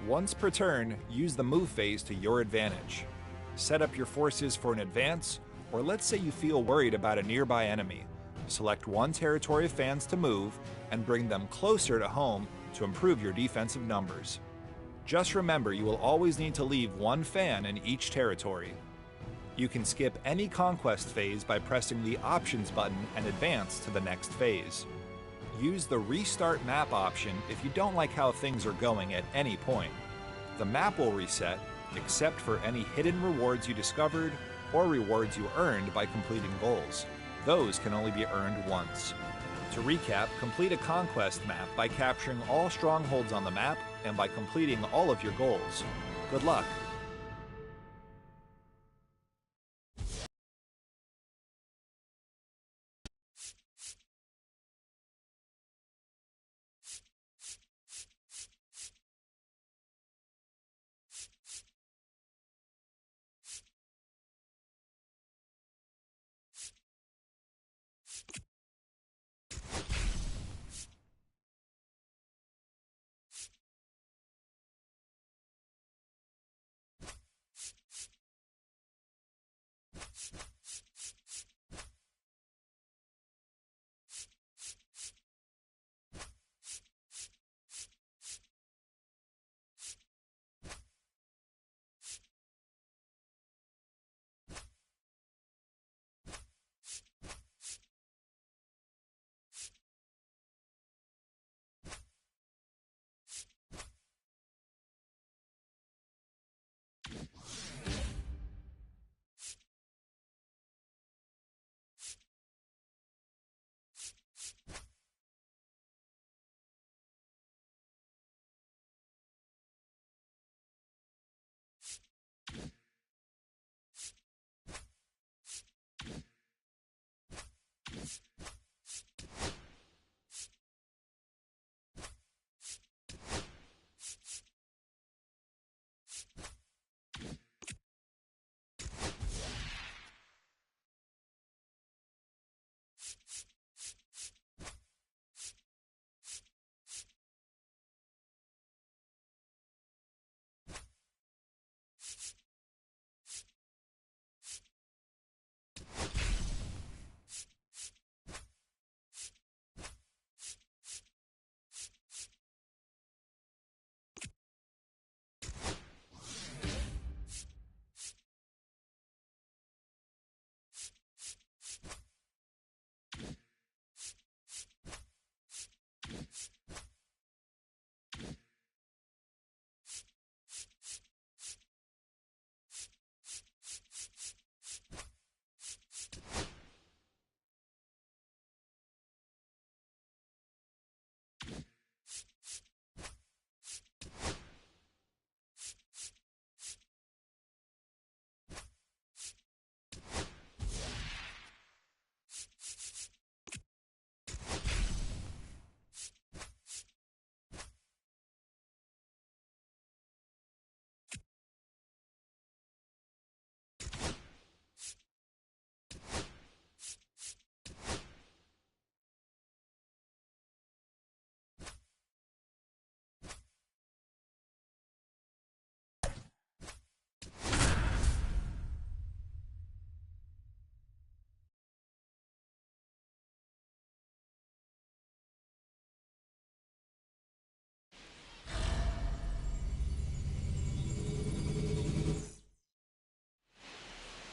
Once per turn, use the move phase to your advantage. Set up your forces for an advance, or let's say you feel worried about a nearby enemy. Select 1 territory of fans to move and bring them closer to home to improve your defensive numbers. Just remember, you will always need to leave 1 fan in each territory. You can skip any conquest phase by pressing the Options button and advance to the next phase. Use the Restart Map option if you don't like how things are going at any point. The map will reset, except for any hidden rewards you discovered or rewards you earned by completing goals. Those can only be earned once. To recap, complete a conquest map by capturing all strongholds on the map and by completing all of your goals. Good luck!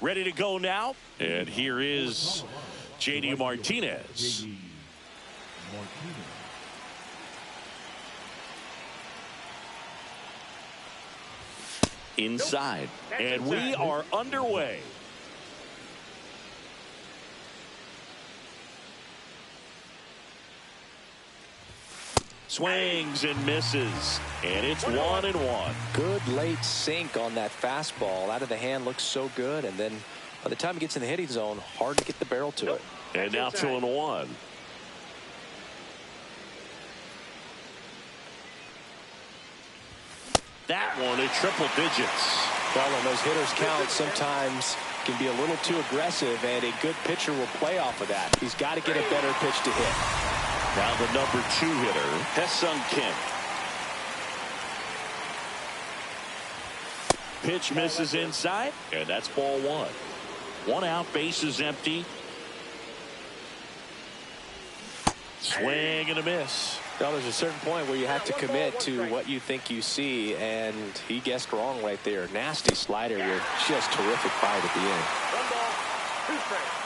Ready to go now. And here is J.D. Martinez. J.D. Martinez. Inside. And we are underway. Swings and misses. And it's 1-1. Good late sink on that fastball. Out of the hand, looks so good. And then by the time it gets in the hitting zone, hard to get the barrel to it. And now 2-1. That one at triple digits. Well, when those hitters count, sometimes can be a little too aggressive, and a good pitcher will play off of that. He's got to get a better pitch to hit. Now the number 2 hitter, Hesung Kim. Pitch misses inside, and that's ball 1. 1 out, bases empty. Swing and a miss. Well, there's a certain point where you have to commit to what you think you see, and he guessed wrong right there. Nasty slider with just terrific bite at the end. 1 ball, 2 strikes.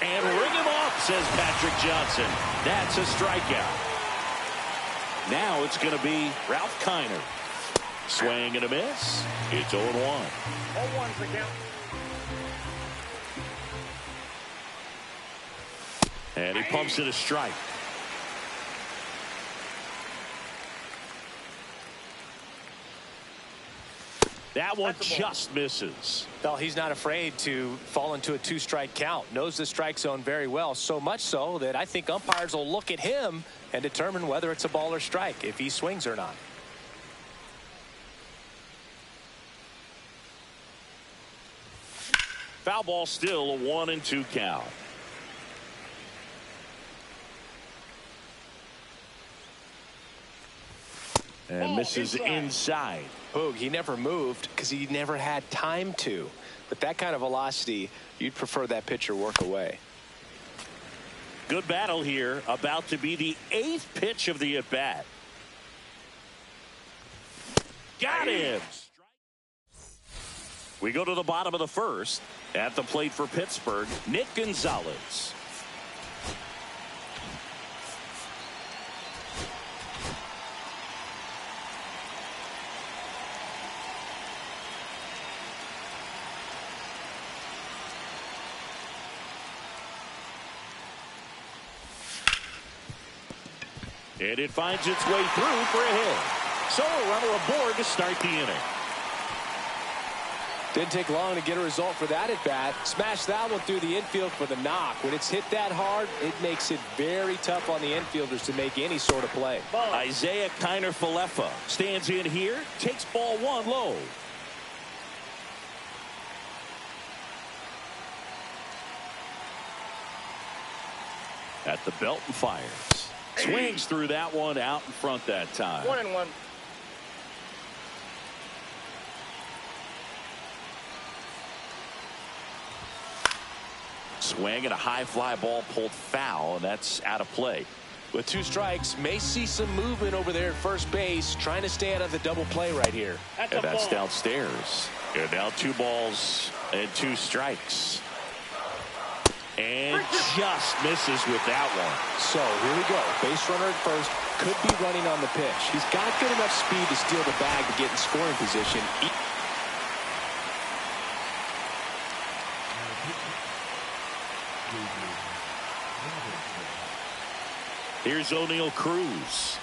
And ring him off, says Patrick Johnson. That's a strikeout. Now it's going to be Ralph Kiner. Swing and a miss. It's 0-1. 0-1's the count. And he pumps it a strike. That one just misses. Well, he's not afraid to fall into a 2-strike count. Knows the strike zone very well, so much so that I think umpires will look at him and determine whether it's a ball or strike, if he swings or not. Foul ball, still a 1-2 count. And misses inside. Boog, he never moved because he never had time to. With that kind of velocity, you'd prefer that pitcher work away. Good battle here. About to be the 8th pitch of the at-bat. Got him. We go to the bottom of the 1st. At the plate for Pittsburgh, Nick Gonzalez. And it finds its way through for a hit. So a runner aboard to start the inning. Didn't take long to get a result for that at bat. Smashed that one through the infield for the knock. When it's hit that hard, it makes it very tough on the infielders to make any sort of play. Isaiah Kiner-Falefa stands in here, takes ball 1 low. At the belt and fires. Swings through that one, out in front that time. 1-1. Swing and a high fly ball pulled foul, and that's out of play. With 2 strikes, may see some movement over there at first base, trying to stay out of the double play right here. And that's downstairs. And now 2 balls and 2 strikes. And just misses with that one. So here we go. Base runner at first, could be running on the pitch. He's got good enough speed to steal the bag to get in scoring position. Here's O'Neal Cruz.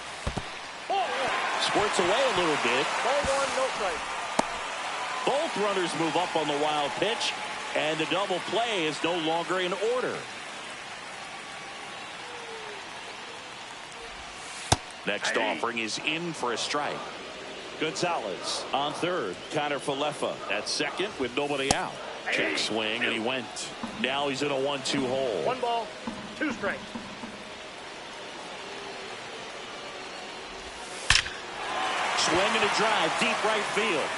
Squirts away a little bit. Ball 1, no strike. Both runners move up on the wild pitch, and the double play is no longer in order. Next offering is in for a strike. Gonzalez on third. Kiner-Falefa at second with nobody out. Check swing, and he went. Now he's in a 1-2 hole. 1 ball, 2 strikes. Swing and a drive, deep right field.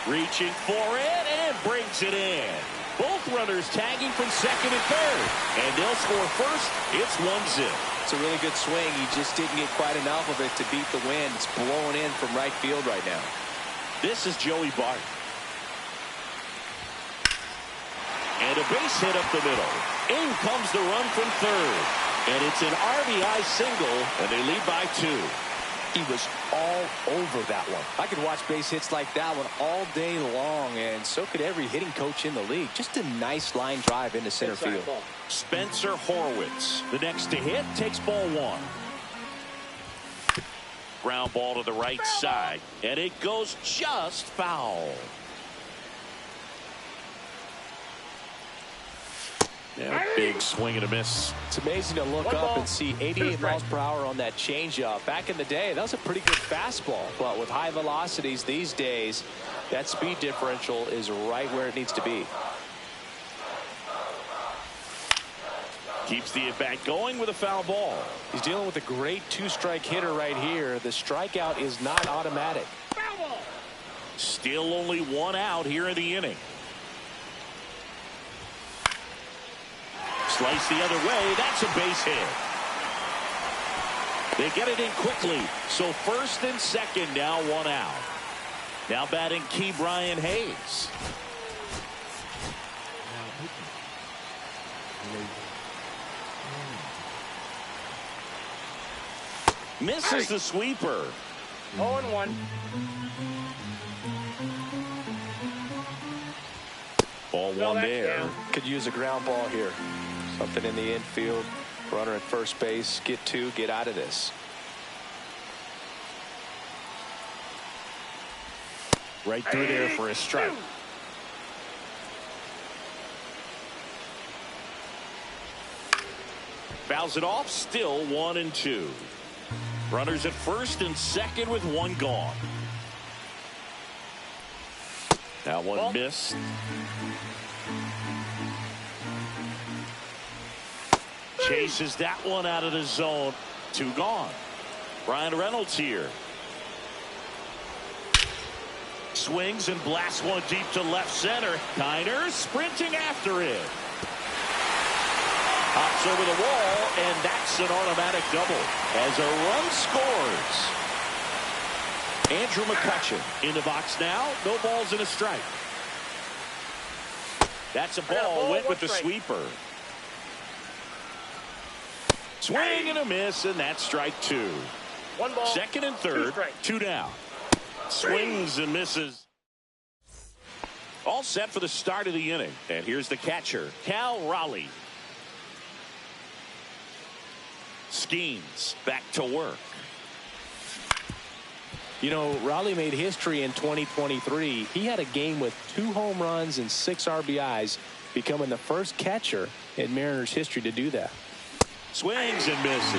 Reaching for it and brings it in. Both runners tagging from second and third. And they'll score first. It's 1-0. It's a really good swing. He just didn't get quite enough of it to beat the wind. It's blowing in from right field right now. This is Joey Bart. And a base hit up the middle. In comes the run from third. And it's an RBI single, and they lead by 2. He was all over that one. I could watch base hits like that one all day long, and so could every hitting coach in the league. Just a nice line drive into center field. Spencer Horwitz, the next to hit, takes ball 1. Ground ball to the right side, and it goes just foul. And a big swing and a miss. It's amazing to look up and see 88 miles per hour on that changeup. Back in the day, that was a pretty good fastball. But with high velocities these days, that speed differential is right where it needs to be. Keeps the at-bat going with a foul ball. He's dealing with a great 2-strike hitter right here. The strikeout is not automatic. Still only 1 out here in the inning. Slice the other way. That's a base hit. They get it in quickly. So first and second, now 1 out. Now batting Key Brian Hayes. Misses the sweeper. 0-1. Ball 1 there. Down. Could use a ground ball here. Something in the infield. Runner at first base. Get 2. Get out of this. Right through there for a strike. Fouls it off. Still 1-2. Runners at first and second with 1 gone. Now 1 missed. Chases that one out of the zone. 2 gone. Brian Reynolds here. Swings and blasts one deep to left center. Kiner sprinting after it. Hops over the wall, and that's an automatic double as a run scores. Andrew McCutchen in the box now. No balls and a strike. That's a ball. Went with the sweeper. Swing and a miss, and that's strike 2. 1 ball. Second and third. 2 down. Swings and misses. All set for the start of the inning. And here's the catcher, Cal Raleigh. Schemes back to work. You know, Raleigh made history in 2023. He had a game with 2 home runs and 6 RBIs, becoming the first catcher in Mariners history to do that. Swings and misses.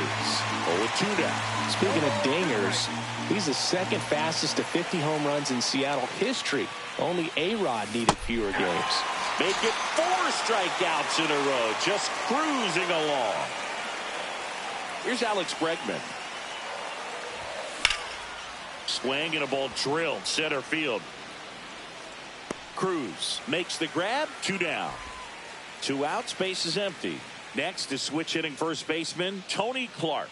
0-2 down. Speaking of dingers, he's the second fastest to 50 home runs in Seattle history. Only A-Rod needed fewer games. Make it 4 strikeouts in a row, just cruising along. Here's Alex Bregman. Swing and a ball drilled center field. Cruz makes the grab. 2 down. 2 outs, base is empty. Next is switch hitting first baseman Tony Clark.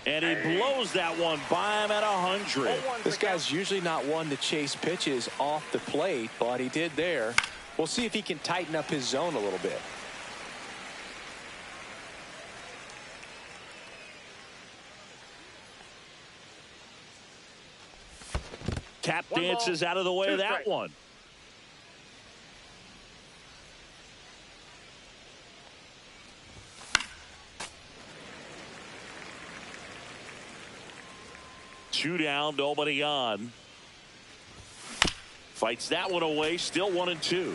And he blows that one by him at 100. This guy's usually not one to chase pitches off the plate, but he did there. We'll see if he can tighten up his zone a little bit. Tap dances out of the way of that one. Two down, nobody on. Fights that one away, still 1-2.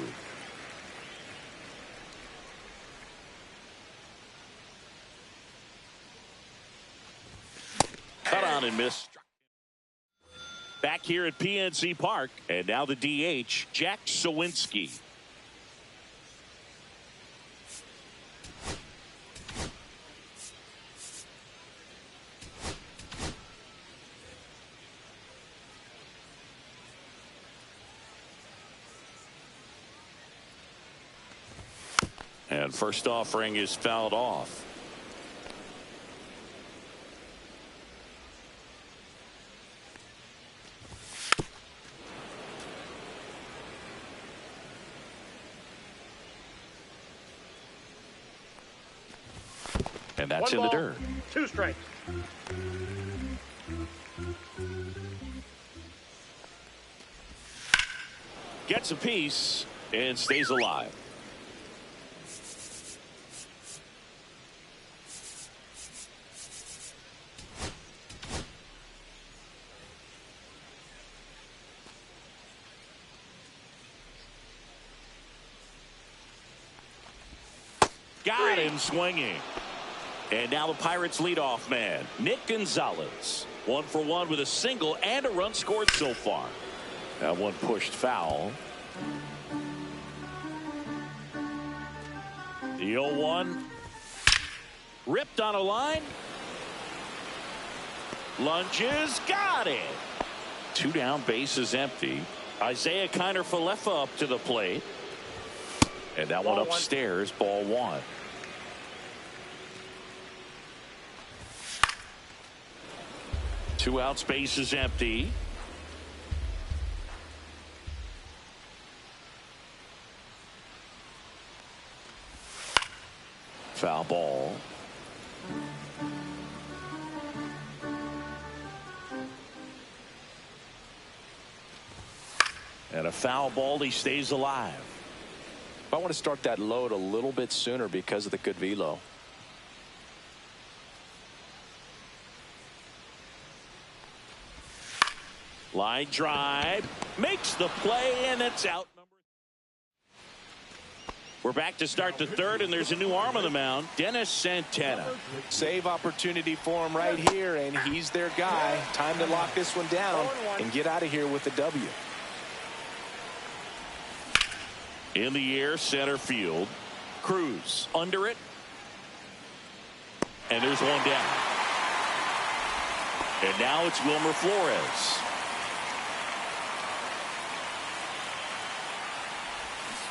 Cut on and missed. Back here at PNC Park, and now the DH, Jack Sawinski. And first offering is fouled off. And that's One in the ball, dirt. 2 strikes. Gets a piece and stays alive. Got him swinging. And now the Pirates leadoff man, Nick Gonzalez. 1 for 1 with a single and a run scored so far. That one pushed foul. The 0-1. Ripped on a line. Lunges. Got it. 2 down, bases empty. Isaiah Kiner-Falefa up to the plate. And that one upstairs, ball 1. Two outs, bases empty. Foul ball. And a foul ball. He stays alive. I want to start that load a little bit sooner because of the good velo. Line drive. Makes the play, and it's out. We're back to start the third, and there's a new arm on the mound, Dennis Santana. Save opportunity for him right here, and he's their guy. Time to lock this one down and get out of here with the W. In the air, center field. Cruz under it. And there's one down. And now it's Wilmer Flores.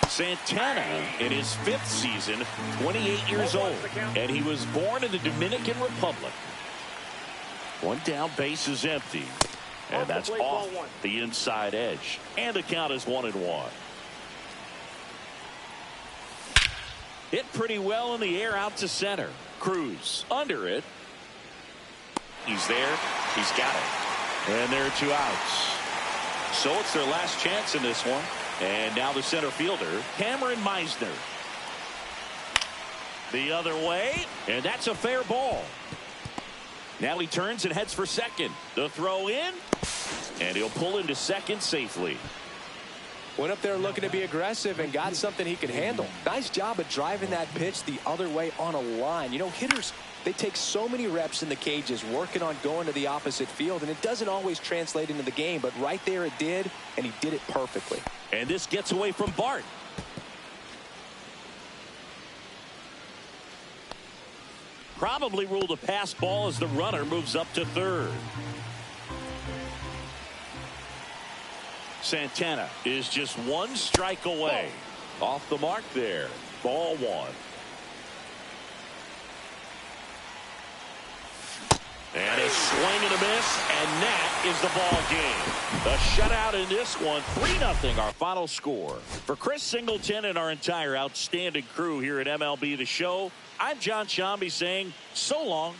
Santana in his 5th season, 28 years old, and he was born in the Dominican Republic. 1 down, bases empty, and that's off the inside edge, and the count is 1-1. Hit pretty well in the air out to center. Cruz under it. He's there. He's got it. And there are 2 outs. So it's their last chance in this one. And now the center fielder, Cameron Meisner. The other way, and that's a fair ball. Now he turns and heads for second. The throw in, and he'll pull into second safely. Went up there looking to be aggressive and got something he could handle. Nice job of driving that pitch the other way on a line. You know, hitters, they take so many reps in the cages working on going to the opposite field, and it doesn't always translate into the game, but right there it did, and he did it perfectly. And this gets away from Bart. Probably ruled a pass ball as the runner moves up to third. Santana is just 1 strike away. Off the mark there. Ball 1. And a swing and a miss, and that is the ball game. The shutout in this one, 3-0 our final score. For Chris Singleton and our entire outstanding crew here at MLB The Show, I'm John Shambi saying so long